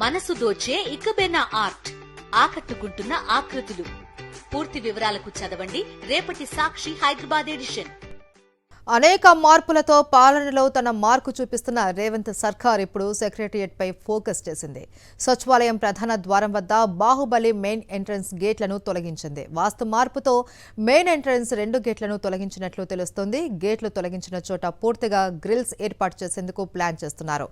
మనసు దోచే ఇకబెనా ఆర్ట్, ఆకట్టుకుంటున్న ఆకృతులు. పూర్తి వివరాలకు చదవండి రేపటి సాక్షి హైదరాబాద్ ఎడిషన్. అనేక మార్పులతో పాలనలో తన మార్కు చూపిస్తున్న రేవంత్ సర్కార్ ఇప్పుడు సెక్రటరియట్ పై ఫోకస్ చేసింది. సచివాలయం ప్రధాన ద్వారం వద్ద బాహుబలి మెయిన్ ఎంట్రన్స్ గేట్లను తొలగించింది. వాస్తు మార్పుతో మెయిన్ ఎంట్రన్స్ 2 గేట్లను తొలగించినట్లు తెలుస్తోంది. గేట్లు తొలగించిన చోట పూర్తిగా గ్రిల్స్ ఏర్పాటు చేసేందుకు ప్లాన్ చేస్తున్నారు.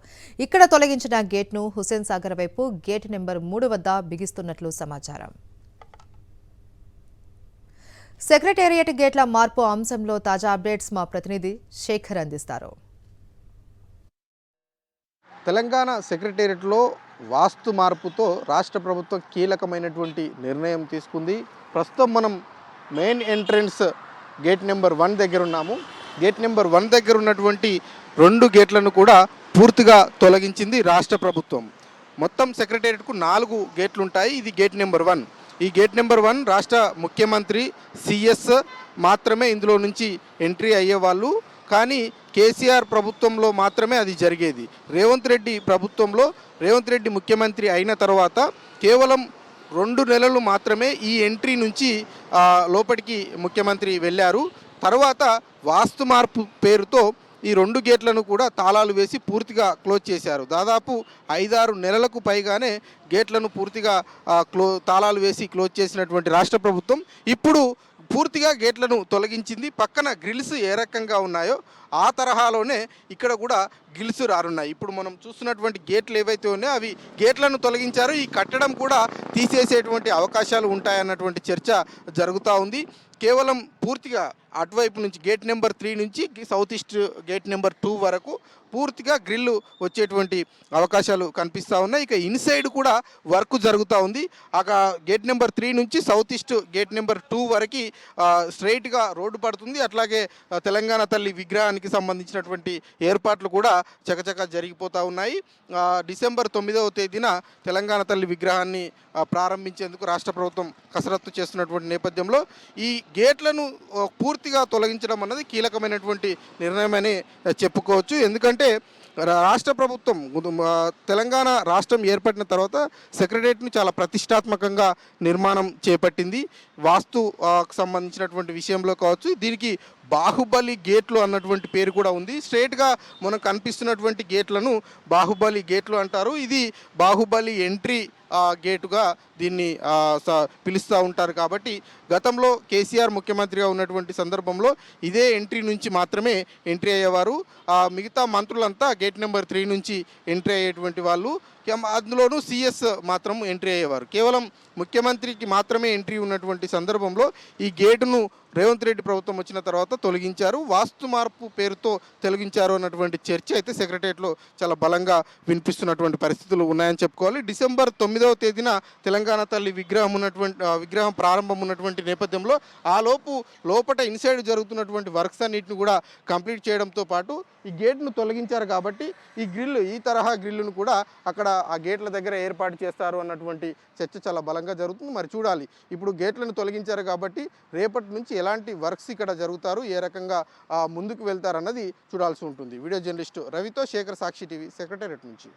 ఇక్కడ తొలగించిన గేట్ను హుస్సేన్ సాగర్ వైపు గేట్ నెంబర్ 3 వద్ద బిగిస్తున్నట్లు సమాచారం. సెక్రటేరియట్ గేట్ల మార్పు అంశంలో తాజా అప్డేట్స్ మా ప్రతినిధి శేఖర్ అందిస్తారు. తెలంగాణ సెక్రటేరియట్లో వాస్తు మార్పుతో రాష్ట్ర ప్రభుత్వం కీలకమైనటువంటి నిర్ణయం తీసుకుంది. ప్రస్తుతం మనం మెయిన్ ఎంట్రన్స్ గేట్ నెంబర్ 1 దగ్గర ఉన్నాము. గేట్ నెంబర్ 1 దగ్గర ఉన్నటువంటి 2 గేట్లను కూడా పూర్తిగా తొలగించింది రాష్ట్ర ప్రభుత్వం. మొత్తం సెక్రటేరియట్కు 4 గేట్లు ఉంటాయి. ఇది గేట్ నెంబర్ 1. ఈ గేట్ నెంబర్ 1 రాష్ట్ర ముఖ్యమంత్రి సిఎస్ మాత్రమే ఇందులో నుంచి ఎంట్రీ అయ్యేవాళ్ళు. కానీ కేసీఆర్ ప్రభుత్వంలో మాత్రమే అది జరిగేది. రేవంత్ రెడ్డి ప్రభుత్వంలో రేవంత్ రెడ్డి ముఖ్యమంత్రి అయిన తర్వాత కేవలం 2 నెలలు మాత్రమే ఈ ఎంట్రీ నుంచి లోపలికి ముఖ్యమంత్రి వెళ్ళారు. తర్వాత వాస్తు మార్పు పేరుతో ఈ 2 గేట్లను కూడా తాళాలు వేసి పూర్తిగా క్లోజ్ చేశారు. దాదాపు 5-6 నెలలకు పైగానే గేట్లను పూర్తిగా తాళాలు వేసి క్లోజ్ చేసినటువంటి రాష్ట్ర ప్రభుత్వం ఇప్పుడు పూర్తిగా గేట్లను తొలగించింది. పక్కన గ్రిల్స్ ఏ రకంగా ఉన్నాయో ఆ తరహాలోనే ఇక్కడ కూడా గ్రిల్స్ రానున్నాయి. ఇప్పుడు మనం చూస్తున్నటువంటి గేట్లు ఏవైతే ఉన్నాయో అవి గేట్లను తొలగించారు. ఈ కట్టడం కూడా తీసేసేటువంటి అవకాశాలు ఉంటాయన్నటువంటి చర్చ జరుగుతూ ఉంది. కేవలం పూర్తిగా అటువైపు నుంచి గేట్ నెంబర్ 3 నుంచి సౌత్ ఈస్ట్ గేట్ నెంబర్ 2 వరకు పూర్తిగా గ్రిల్లు వచ్చేటువంటి అవకాశాలు కనిపిస్తూ ఉన్నాయి. ఇక ఇన్సైడ్ కూడా వర్క్ జరుగుతూ ఉంది. గేట్ నెంబర్ 3 నుంచి సౌత్ ఈస్ట్ గేట్ నెంబర్ 2 వరకు స్ట్రైట్గా రోడ్డు పడుతుంది. అట్లాగే తెలంగాణ తల్లి విగ్రహానికి సంబంధించినటువంటి ఏర్పాట్లు కూడా చకచక జరిగిపోతూ ఉన్నాయి. డిసెంబర్ 9వ తేదీన తెలంగాణ తల్లి విగ్రహాన్ని ప్రారంభించేందుకు రాష్ట్ర ప్రభుత్వం కసరత్తు చేస్తున్నటువంటి నేపథ్యంలో ఈ గేట్లను పూర్తిగా తొలగించడం అన్నది కీలకమైనటువంటి నిర్ణయమని చెప్పుకోవచ్చు. ఎందుకంటే రాష్ట్ర ప్రభుత్వం తెలంగాణ రాష్ట్రం ఏర్పడిన తర్వాత సెక్రటేరియట్ను చాలా ప్రతిష్టాత్మకంగా నిర్మాణం చేపట్టింది. వాస్తుకు సంబంధించినటువంటి విషయంలో కావచ్చు. దీనికి బాహుబలి గేట్లు అన్నటువంటి పేరు కూడా ఉంది. స్ట్రైట్గా మనకు కనిపిస్తున్నటువంటి గేట్లను బాహుబలి గేట్లు అంటారు. ఇది బాహుబలి ఎంట్రీ గేటుగా దీన్ని పిలుస్తూ ఉంటారు. కాబట్టి గతంలో కేసీఆర్ ముఖ్యమంత్రిగా ఉన్నటువంటి సందర్భంలో ఇదే ఎంట్రీ నుంచి మాత్రమే ఎంట్రీ అయ్యేవారు. మిగతా మంత్రులంతా గేట్ నెంబర్ 3 నుంచి ఎంట్రీ అయ్యేటువంటి వాళ్ళు. అందులోనూ సిఎస్ మాత్రం ఎంట్రీ అయ్యేవారు. కేవలం ముఖ్యమంత్రికి మాత్రమే ఎంట్రీ ఉన్నటువంటి సందర్భంలో ఈ గేటును రేవంత్ రెడ్డి ప్రభుత్వం వచ్చిన తర్వాత తొలగించారు. వాస్తు మార్పు పేరుతో తొలగించారు అన్నటువంటి చర్చ అయితే సెక్రటేరియట్లో చాలా బలంగా వినిపిస్తున్నటువంటి పరిస్థితులు ఉన్నాయని చెప్పుకోవాలి. డిసెంబర్ 9వ తేదీన తెలంగాణ తల్లి విగ్రహం ప్రారంభం ఉన్నటువంటి నేపథ్యంలో లోపల ఇన్సైడ్ జరుగుతున్నటువంటి వర్క్స్ అన్నింటిని కూడా కంప్లీట్ చేయడంతో పాటు ఈ గేట్ను తొలగించారు. కాబట్టి ఈ తరహా గ్రిల్లును కూడా అక్కడ ఆ గేట్ల దగ్గర ఏర్పాటు చేస్తారు అన్నటువంటి చర్చ చాలా బలంగా జరుగుతుంది. మరి చూడాలి. ఇప్పుడు గేట్లను తొలగించారు కాబట్టి రేపటి నుంచి ఎలాంటి వర్క్స్ ఇక్కడ జరుగుతారు, ఏ రకంగా ముందుకు వెళ్తారన్నది చూడాల్సి ఉంటుంది. వీడియో జర్నలిస్టు రవితో శేఖర్, సాక్షి టీవీ, సెక్రటేరియట్ నుంచి.